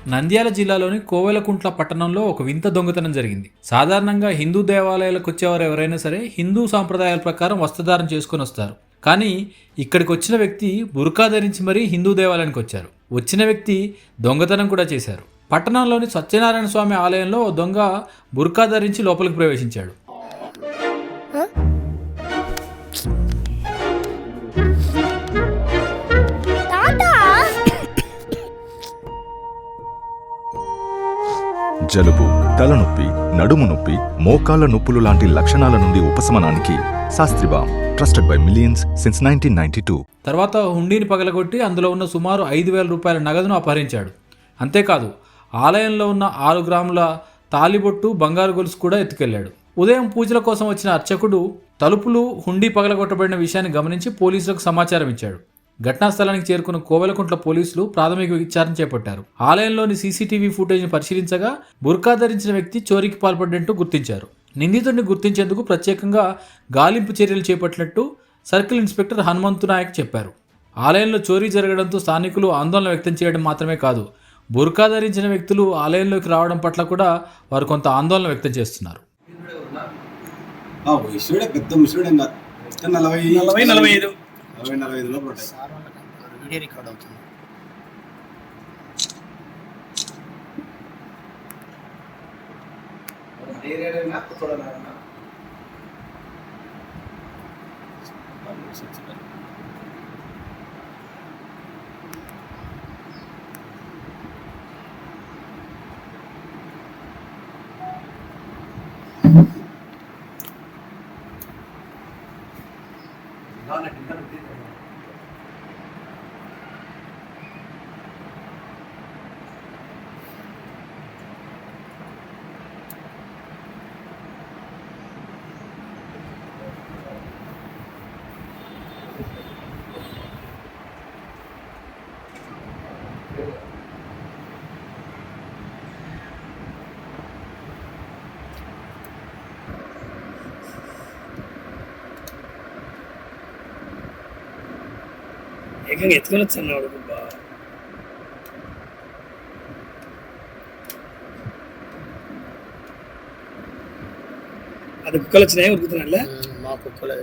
నంద్యాల జిల్లాలోని కోవెలకుంట్ల పట్టణంలో ఒక వింత దొంగతనం జరిగింది. సాధారణంగా హిందూ దేవాలయాలకు వచ్చేవారు ఎవరైనా సరే హిందూ సాంప్రదాయాల ప్రకారం వస్త్రధారణ చేసుకుని వస్తారు. కానీ ఇక్కడికి వచ్చిన వ్యక్తి బుర్కా ధరించి మరీ హిందూ దేవాలయానికి వచ్చారు. వచ్చిన వ్యక్తి దొంగతనం కూడా చేశారు. పట్టణంలోని సత్యనారాయణ స్వామి ఆలయంలో ఓ దొంగ బుర్కా ధరించి లోపలికి ప్రవేశించాడు. జలుబు, తలనొప్పి, నడుము నొప్పి, మోకాళ్ల నొప్పులు లాంటి లక్షణాల నుండి ఉపశమనానికి శాస్త్రిబామ్, ట్రస్టెడ్ బై మిలియన్స్ సిన్స్ 1992. తర్వాత హుండీని పగలగొట్టి అందులో ఉన్న సుమారు 5,000 రూపాయల నగదును అపహరించాడు. అంతేకాదు ఆలయంలో ఉన్న 6 గ్రాముల తాలిబొట్టు, బంగారు గొలుసు కూడా ఎత్తుకెళ్లాడు. ఉదయం పూజల కోసం వచ్చిన అర్చకుడు తలుపులు, హుండీ పగలగొట్టబడిన విషయాన్ని గమనించి పోలీసులకు సమాచారం ఇచ్చాడు. ఘటనా స్థలానికి చేరుకున్న కోవెలకుంట్ల పోలీసులు ప్రాథమిక విచారణ చేపట్టారు. ఆలయంలోని సీసీటీవీ ఫుటేజ్ను పరిశీలించగా బుర్కా ధరించిన వ్యక్తి చోరీకి పాల్పడినట్టు గుర్తించారు. నిందితుడిని గుర్తించేందుకు ప్రత్యేకంగా గాలింపు చర్యలు చేపట్టినట్టు సర్కిల్ ఇన్స్పెక్టర్ హనుమంతు నాయక్ చెప్పారు. ఆలయంలో చోరీ జరగడంతో స్థానికులు ఆందోళన వ్యక్తం చేయడం మాత్రమే కాదు, బుర్కా ధరించిన వ్యక్తులు ఆలయంలోకి రావడం పట్ల కూడా వారు కొంత ఆందోళన వ్యక్తం చేస్తున్నారు. వీడియో రికార్డ్ అవుతుంది. ఏకంగా ఎత్తుకొని వచ్చాడు. అది కుక్కలు వచ్చినాయి ఉరుకుతున్నాడులే. మా కుక్కలు